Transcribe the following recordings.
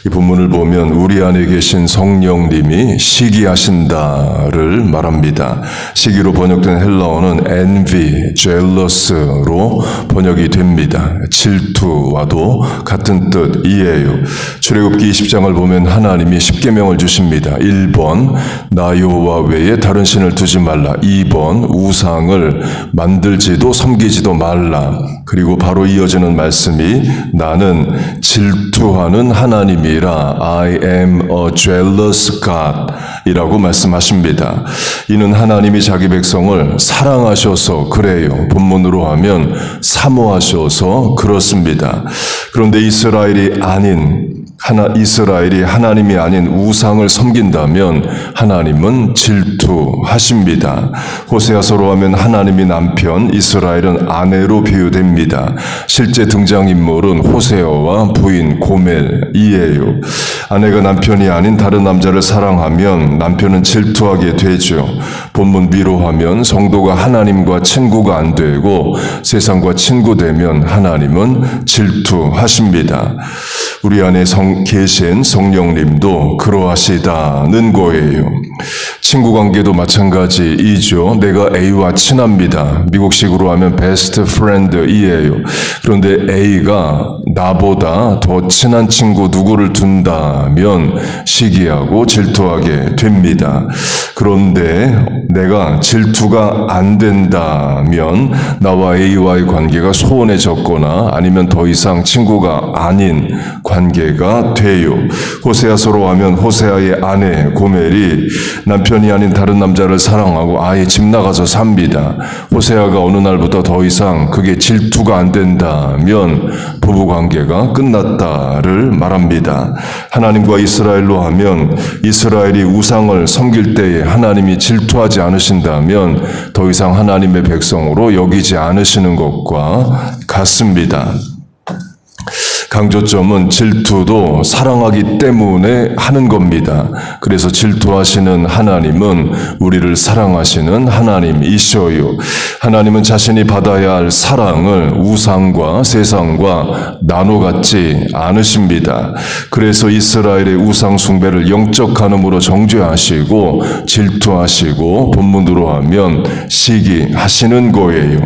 이 본문을 보면 우리 안에 계신 성령님이 시기하신다를 말합니다. 시기로 번역된 헬라어는 envy, jealous로 번역이 됩니다. 질투와도 같은 뜻이에요. 출애굽기 20장을 보면 하나님이 십계명을 주십니다. 1번 나 여호와 외에 다른 신을 두지 말라. 2번 우상을 만들지도 섬기지도 말라. 그리고 바로 이어지는 말씀이 나는 질투하는 하나님이라 I am a jealous God 이라고 말씀하십니다. 이는 하나님이 자기 백성을 사랑하셔서 그래요. 본문으로 하면 사모하셔서 그렇습니다. 그런데 이스라엘이 하나님이 아닌 우상을 섬긴다면 하나님은 질투하십니다. 호세아서로 하면 하나님이 남편, 이스라엘은 아내로 비유됩니다. 실제 등장인물은 호세아와 부인 고멜이에요. 아내가 남편이 아닌 다른 남자를 사랑하면 남편은 질투하게 되죠. 본문 위로하면 성도가 하나님과 친구가 안 되고 세상과 친구되면 하나님은 질투하십니다. 우리 안에 계신 성령님도 그러하시다는 거예요. 친구 관계도 마찬가지이죠. 내가 A와 친합니다. 미국식으로 하면 best friend이에요. 그런데 A가 나보다 더 친한 친구 누구를 둔다면 시기하고 질투하게 됩니다. 그런데 내가 질투가 안 된다면 나와 A와의 관계가 소원해졌거나 아니면 더 이상 친구가 아닌 관계가 돼요. 호세아서로 하면 호세아의 아내 고멜이 남편이 아닌 다른 남자를 사랑하고 아예 집 나가서 삽니다. 호세아가 어느 날부터 더 이상 그게 질투가 안 된다면 부부관계가 끝났다를 말합니다. 하나님과 이스라엘로 하면 이스라엘이 우상을 섬길 때에 하나님이 질투하지 않으신다면 더 이상 하나님의 백성으로 여기지 않으시는 것과 같습니다. 강조점은 질투도 사랑하기 때문에 하는 겁니다. 그래서 질투하시는 하나님은 우리를 사랑하시는 하나님이셔요. 하나님은 자신이 받아야 할 사랑을 우상과 세상과 나눠 갖지 않으십니다. 그래서 이스라엘의 우상 숭배를 영적 간음으로 정죄하시고 질투하시고 본문으로 하면 시기하시는 거예요.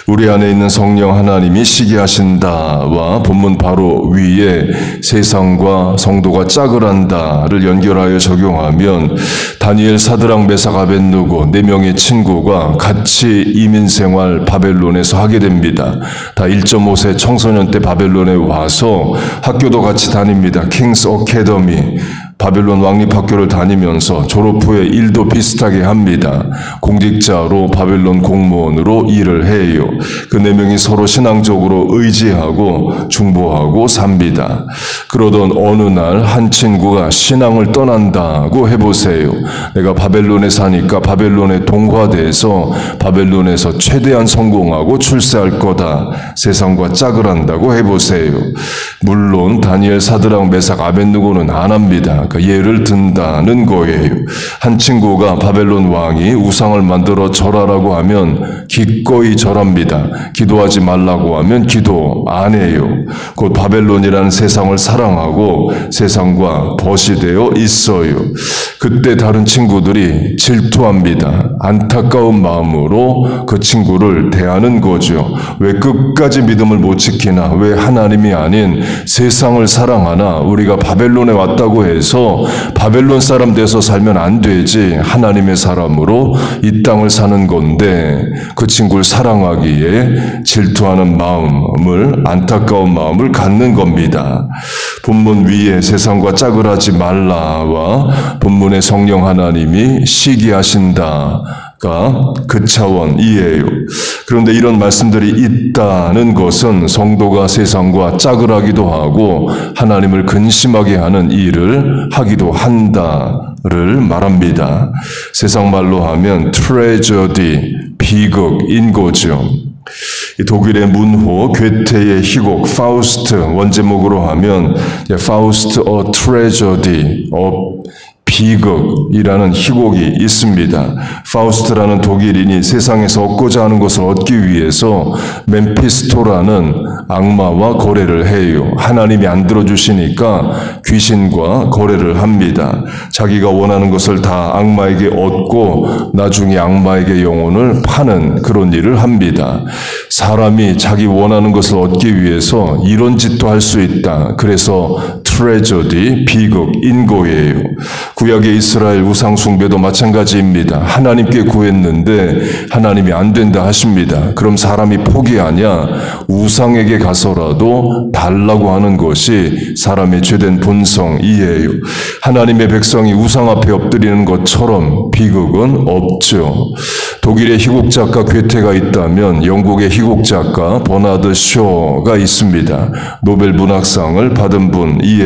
우리 안에 있는 성령 하나님이 시기하신다와 본문 바로 위에 세상과 성도가 짝을 한다를 연결하여 적용하면 다니엘, 사드락, 메삭, 아벳느고 4명의 친구가 같이 이민생활 바벨론에서 하게 됩니다. 다 1.5세 청소년 때 바벨론에 와서 학교도 같이 다닙니다. 킹스 어캐더미 바벨론 왕립학교를 다니면서 졸업 후에 일도 비슷하게 합니다. 공직자로 바벨론 공무원으로 일을 해요. 그 4명이 서로 신앙적으로 의지하고 중보하고 삽니다. 그러던 어느 날 한 친구가 신앙을 떠난다고 해보세요. 내가 바벨론에 사니까 바벨론에 동화돼서 바벨론에서 최대한 성공하고 출세할 거다. 세상과 짝을 한다고 해보세요. 물론 다니엘, 사드락, 메삭, 아벳느고는 안 합니다. 예를 든다는 거예요. 한 친구가 바벨론 왕이 우상을 만들어 절하라고 하면 기꺼이 절합니다. 기도하지 말라고 하면 기도 안 해요. 곧 바벨론이라는 세상을 사랑하고 세상과 벗이 되어 있어요. 그때 다른 친구들이 질투합니다. 안타까운 마음으로 그 친구를 대하는 거죠. 왜 끝까지 믿음을 못 지키나? 왜 하나님이 아닌 세상을 사랑하나? 우리가 바벨론에 왔다고 해서 바벨론 사람 돼서 살면 안 되지. 하나님의 사람으로 이 땅을 사는 건데 그 친구를 사랑하기에 질투하는 마음을, 안타까운 마음을 갖는 겁니다. 본문 위에 세상과 짝을 하지 말라와 본문의 성령 하나님이 시기하신다. 그 차원이에요. 그런데 이런 말씀들이 있다는 것은 성도가 세상과 짝을 하기도 하고 하나님을 근심하게 하는 일을 하기도 한다를 말합니다. 세상 말로 하면 트레저디, 비극인 거죠. 독일의 문호, 괴테의 희곡, 파우스트 원제목으로 하면 파우스트, a tragedy, 비극이라는 희곡이 있습니다. 파우스트라는 독일인이 세상에서 얻고자 하는 것을 얻기 위해서 멤피스토라는 악마와 거래를 해요. 하나님이 안 들어주시니까 귀신과 거래를 합니다. 자기가 원하는 것을 다 악마에게 얻고 나중에 악마에게 영혼을 파는 그런 일을 합니다. 사람이 자기 원하는 것을 얻기 위해서 이런 짓도 할 수 있다. 그래서 트레저디, 비극인 거예요. 구약의 이스라엘 우상 숭배도 마찬가지입니다. 하나님께 구했는데 하나님이 안 된다 하십니다. 그럼 사람이 포기하냐? 우상에게 가서라도 달라고 하는 것이 사람의 죄된 본성이에요. 하나님의 백성이 우상 앞에 엎드리는 것처럼 비극은 없죠. 독일의 희곡 작가 괴테가 있다면 영국의 희곡 작가 버나드 쇼가 있습니다. 노벨 문학상을 받은 분이에요.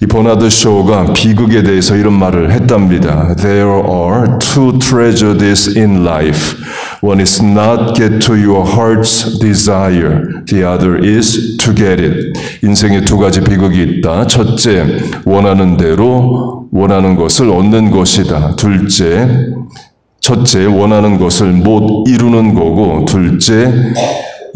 이 버나드 쇼가 비극에 대해서 이런 말을 했답니다. There are two tragedies in life. One is not get to your heart's desire. The other is to get it. 인생에 두 가지 비극이 있다. 첫째, 원하는 대로 원하는 것을 얻는 것이다. 첫째, 원하는 것을 못 이루는 거고, 둘째,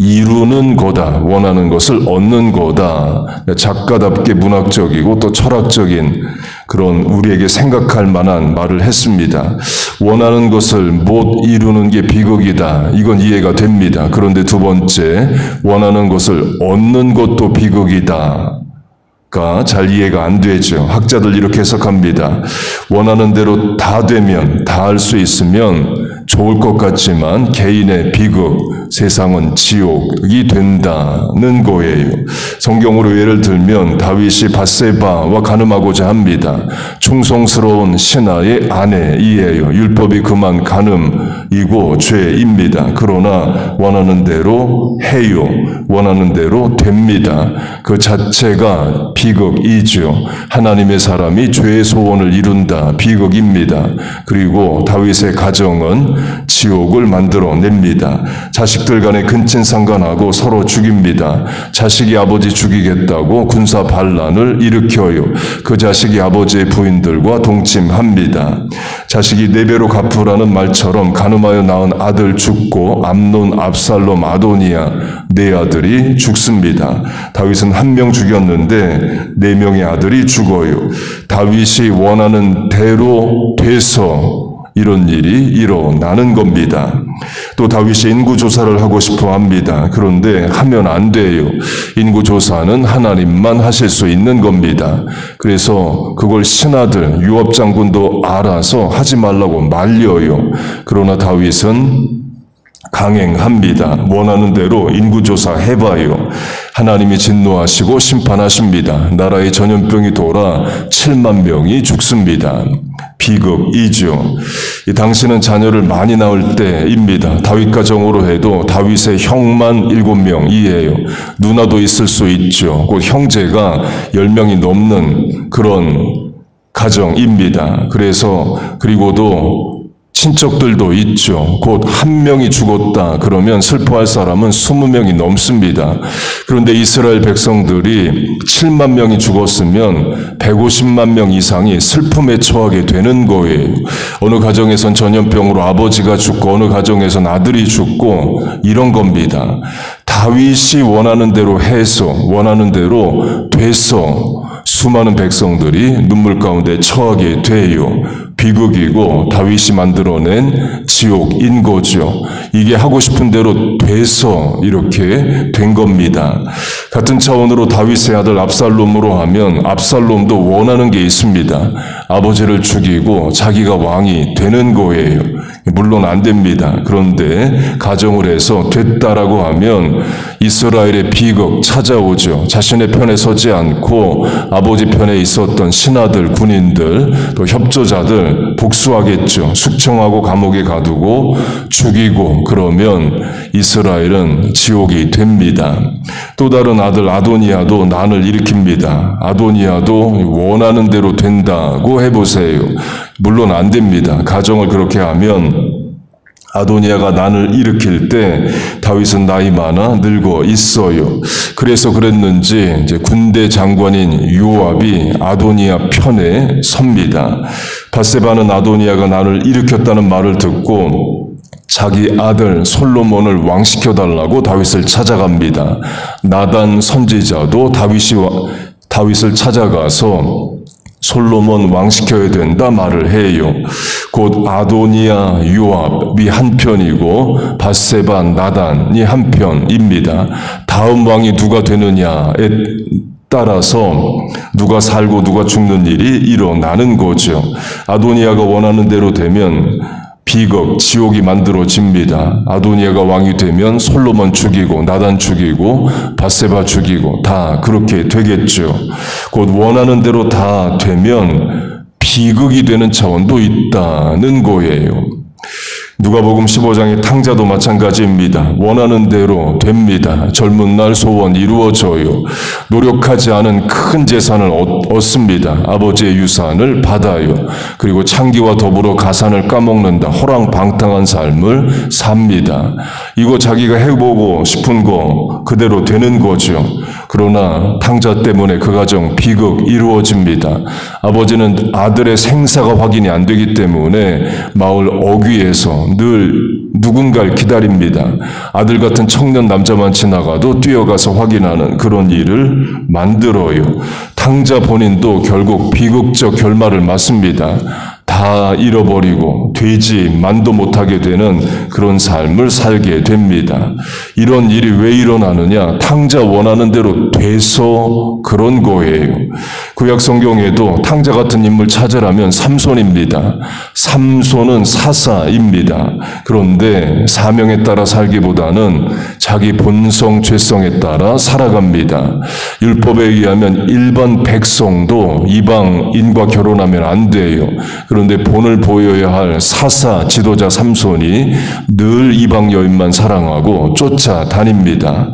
이루는 거다. 원하는 것을 얻는 거다. 작가답게 문학적이고 또 철학적인 그런 우리에게 생각할 만한 말을 했습니다. 원하는 것을 못 이루는 게 비극이다. 이건 이해가 됩니다. 그런데 두 번째, 원하는 것을 얻는 것도 비극이다. 잘 이해가 안 되죠. 학자들 이렇게 해석합니다. 원하는 대로 다 되면, 다 할 수 있으면 좋을 것 같지만 개인의 비극, 세상은 지옥이 된다는 거예요. 성경으로 예를 들면 다윗이 밧세바와 간음하고자 합니다. 충성스러운 신하의 아내이에요. 율법이 금한 간음이고 죄입니다. 그러나 원하는 대로 해요. 원하는 대로 됩니다. 그 자체가 비극이죠. 하나님의 사람이 죄의 소원을 이룬다. 비극입니다. 그리고 다윗의 가정은 지옥을 만들어냅니다. 자식들 간의 근친상간하고 서로 죽입니다. 자식이 아버지 죽이겠다고 군사 반란을 일으켜요. 그 자식이 아버지의 부인들과 동침합니다. 자식이 4배로 갚으라는 말처럼 간음하여 낳은 아들 죽고 암논, 압살롬, 아도니아 4아들이 죽습니다. 다윗은 1명 죽였는데 4명의 아들이 죽어요. 다윗이 원하는 대로 돼서 이런 일이 일어나는 겁니다. 또 다윗이 인구조사를 하고 싶어 합니다. 그런데 하면 안 돼요. 인구조사는 하나님만 하실 수 있는 겁니다. 그래서 그걸 신하들, 유업장군도 알아서 하지 말라고 말려요. 그러나 다윗은 강행합니다. 원하는 대로 인구조사 해봐요. 하나님이 진노하시고 심판하십니다. 나라의 전염병이 돌아 7만 명이 죽습니다. 비극이죠. 이 당시는 자녀를 많이 낳을 때입니다. 다윗 가정으로 해도 다윗의 형만 7명이에요. 누나도 있을 수 있죠. 곧 형제가 10명이 넘는 그런 가정입니다. 그리고도 친척들도 있죠. 곧 1명이 죽었다 그러면 슬퍼할 사람은 20명이 넘습니다. 그런데 이스라엘 백성들이 7만 명이 죽었으면 150만 명 이상이 슬픔에 처하게 되는 거예요. 어느 가정에선 전염병으로 아버지가 죽고 어느 가정에선 아들이 죽고 이런 겁니다. 다윗이 원하는 대로 해서 원하는 대로 돼서 수많은 백성들이 눈물 가운데 처하게 돼요. 비극이고 다윗이 만들어낸 지옥인 거죠. 이게 하고 싶은 대로 돼서 이렇게 된 겁니다. 같은 차원으로 다윗의 아들 압살롬으로 하면 압살롬도 원하는 게 있습니다. 아버지를 죽이고 자기가 왕이 되는 거예요. 물론 안 됩니다. 그런데 가정을 해서 됐다라고 하면 이스라엘의 비극 찾아오죠. 자신의 편에 서지 않고 아버지 편에 있었던 신하들, 군인들, 또 협조자들 복수하겠죠. 숙청하고 감옥에 가두고 죽이고 그러면 이스라엘은 지옥이 됩니다. 또 다른 아들 아도니아도 난을 일으킵니다. 아도니아도 원하는 대로 된다고 해보세요. 물론 안 됩니다. 가정을 그렇게 하면 아도니아가 난을 일으킬 때 다윗은 나이 많아 늙어 있어요. 그래서 그랬는지 이제 군대 장관인 요압이 아도니아 편에 섭니다. 밧세바는 아도니아가 난을 일으켰다는 말을 듣고 자기 아들 솔로몬을 왕시켜달라고 다윗을 찾아갑니다. 나단 선지자도 다윗을 찾아가서 솔로몬 왕시켜야 된다 말을 해요. 곧 아도니아, 요압이 한편이고 밧세바, 나단이 한편입니다. 다음 왕이 누가 되느냐에 따라서 누가 살고 누가 죽는 일이 일어나는 거죠. 아도니아가 원하는 대로 되면 비극, 지옥이 만들어집니다. 아도니아가 왕이 되면 솔로몬 죽이고 나단 죽이고 밧세바 죽이고 다 그렇게 되겠죠. 곧 원하는 대로 다 되면 비극이 되는 차원도 있다는 거예요. 누가복음 15장의 탕자도 마찬가지입니다. 원하는 대로 됩니다. 젊은 날 소원 이루어져요. 노력하지 않은 큰 재산을 얻습니다. 아버지의 유산을 받아요. 그리고 창기와 더불어 가산을 까먹는다. 호랑방탕한 삶을 삽니다. 이거 자기가 해보고 싶은 거 그대로 되는 거죠. 그러나 탕자 때문에 그 가정 비극 이루어집니다. 아버지는 아들의 생사가 확인이 안 되기 때문에 마을 어귀에서 늘 누군가를 기다립니다. 아들 같은 청년 남자만 지나가도 뛰어가서 확인하는 그런 일을 만들어요. 탕자 본인도 결국 비극적 결말을 맞습니다. 다 잃어버리고 되지 만도 못하게 되는 그런 삶을 살게 됩니다. 이런 일이 왜 일어나느냐? 탕자 원하는 대로 돼서 그런 거예요. 구약 성경에도 탕자 같은 인물 찾으라면 삼손입니다. 삼손은 사사입니다. 그런데 사명에 따라 살기보다는 자기 본성, 죄성에 따라 살아갑니다. 율법에 의하면 일반 백성도 이방인과 결혼하면 안 돼요. 그런데 본을 보여야 할 사사 지도자 삼손이 늘 이방 여인만 사랑하고 쫓아다닙니다.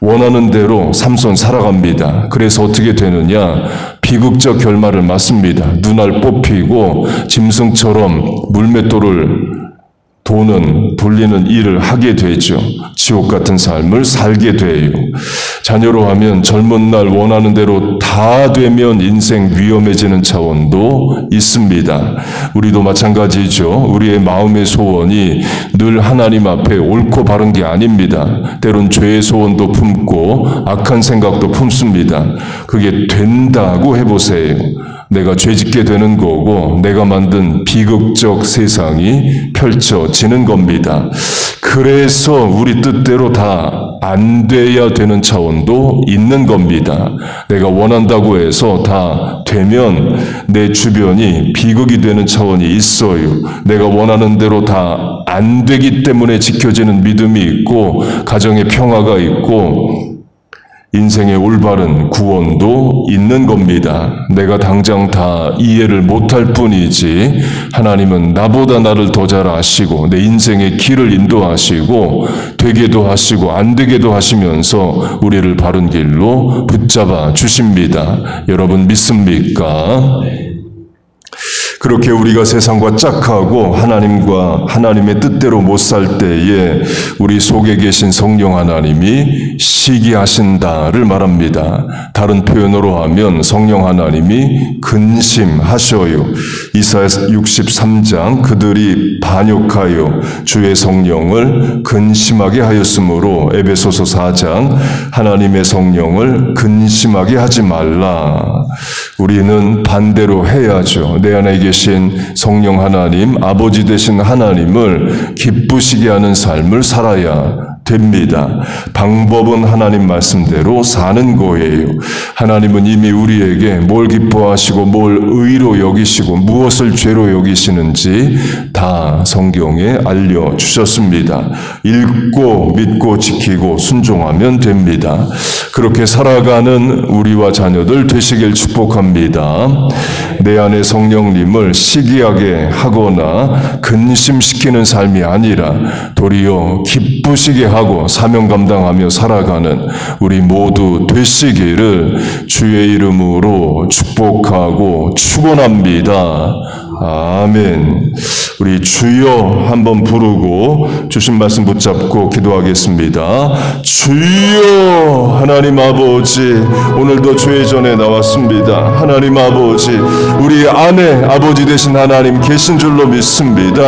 원하는 대로 삼손 살아갑니다. 그래서 어떻게 되느냐? 비극적 결말을 맞습니다. 눈알 뽑히고 짐승처럼 물맷돌을 돌리는 일을 하게 되죠. 지옥 같은 삶을 살게 돼요. 자녀로 하면 젊은 날 원하는 대로 다 되면 인생 위험해지는 차원도 있습니다. 우리도 마찬가지죠. 우리의 마음의 소원이 늘 하나님 앞에 옳고 바른 게 아닙니다. 때론 죄의 소원도 품고 악한 생각도 품습니다. 그게 된다고 해보세요. 내가 죄짓게 되는 거고 내가 만든 비극적 세상이 펼쳐지는 겁니다. 그래서 우리 뜻대로 다 안 돼야 되는 차원도 있는 겁니다. 내가 원한다고 해서 다 되면 내 주변이 비극이 되는 차원이 있어요. 내가 원하는 대로 다 안 되기 때문에 지켜지는 믿음이 있고 가정의 평화가 있고 인생의 올바른 구원도 있는 겁니다. 내가 당장 다 이해를 못할 뿐이지 하나님은 나보다 나를 더 잘 아시고 내 인생의 길을 인도하시고 되게도 하시고 안 되게도 하시면서 우리를 바른 길로 붙잡아 주십니다. 여러분 믿습니까? 그렇게 우리가 세상과 짝하고 하나님의 뜻대로 못 살 때에 우리 속에 계신 성령 하나님이 시기하신다를 말합니다. 다른 표현으로 하면 성령 하나님이 근심하셔요. 이사야 63장 그들이 반역하여 주의 성령을 근심하게 하였으므로 에베소서 4장 하나님의 성령을 근심하게 하지 말라. 우리는 반대로 해야죠. 내 안에 계신 성령 하나님, 아버지 되신 하나님을 기쁘시게 하는 삶을 살아야 됩니다. 방법은 하나님 말씀대로 사는 거예요. 하나님은 이미 우리에게 뭘 기뻐하시고 뭘 의로 여기시고 무엇을 죄로 여기시는지 다 성경에 알려주셨습니다. 읽고 믿고 지키고 순종하면 됩니다. 그렇게 살아가는 우리와 자녀들 되시길 축복합니다. 내 안에 성령님을 시기하게 하거나 근심시키는 삶이 아니라 도리어 기쁘시게 하고 사명 감당하며 살아가는 우리 모두 되시기를 주의 이름으로 축복하고 축원합니다. 아멘. 우리 주여 한번 부르고 주신 말씀 붙잡고 기도하겠습니다. 주여. 하나님 아버지, 오늘도 주의 전에 나왔습니다. 하나님 아버지, 우리 안에 아버지 되신 하나님 계신 줄로 믿습니다.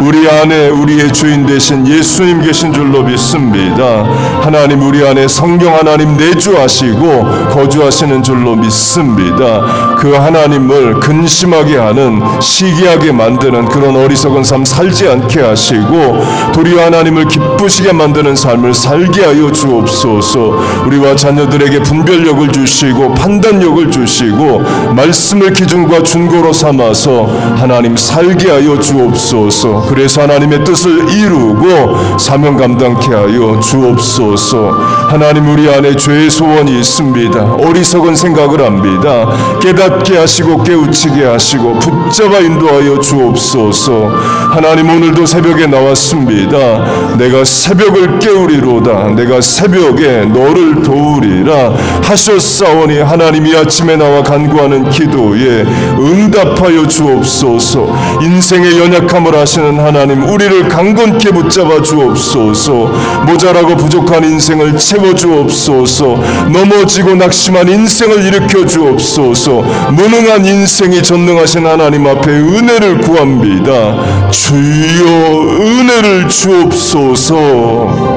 우리 안에 우리의 주인 되신 예수님 계신 줄로 믿습니다. 하나님, 우리 안에 성령 하나님 내주하시고 거주하시는 줄로 믿습니다. 그 하나님을 근심하게 하는, 시기하게 만드는 그런 어리석은 삶 살지 않게 하시고 도리어 하나님을 기쁘시게 만드는 삶을 살게 하여 주옵소서. 우리와 자녀들에게 분별력을 주시고 판단력을 주시고 말씀을 기준과 준고로 삼아서 하나님 살게 하여 주옵소서. 그래서 하나님의 뜻을 이루고 사명 감당케 하여 주옵소서. 하나님, 우리 안에 죄의 소원이 있습니다. 어리석은 생각을 합니다. 깨닫게 하시고 깨우치게 하시고 붙잡아 인도하여 주옵소서. 하나님, 오늘도 새벽에 나왔습니다. 내가 새벽을 깨우리로다. 내가 새벽에 너를 도우리라 하셨사오니 하나님, 이 아침에 나와 간구하는 기도에 응답하여 주옵소서. 인생의 연약함을 아시는 하나님, 우리를 강건케 붙잡아 주옵소서. 모자라고 부족한 인생을 채워 주옵소서. 넘어지고 낙심한 인생을 일으켜 주옵소서. 무능한 인생이 전능하신 하나님 앞에 은혜를 구합니다. 주여, 은혜를 주옵소서.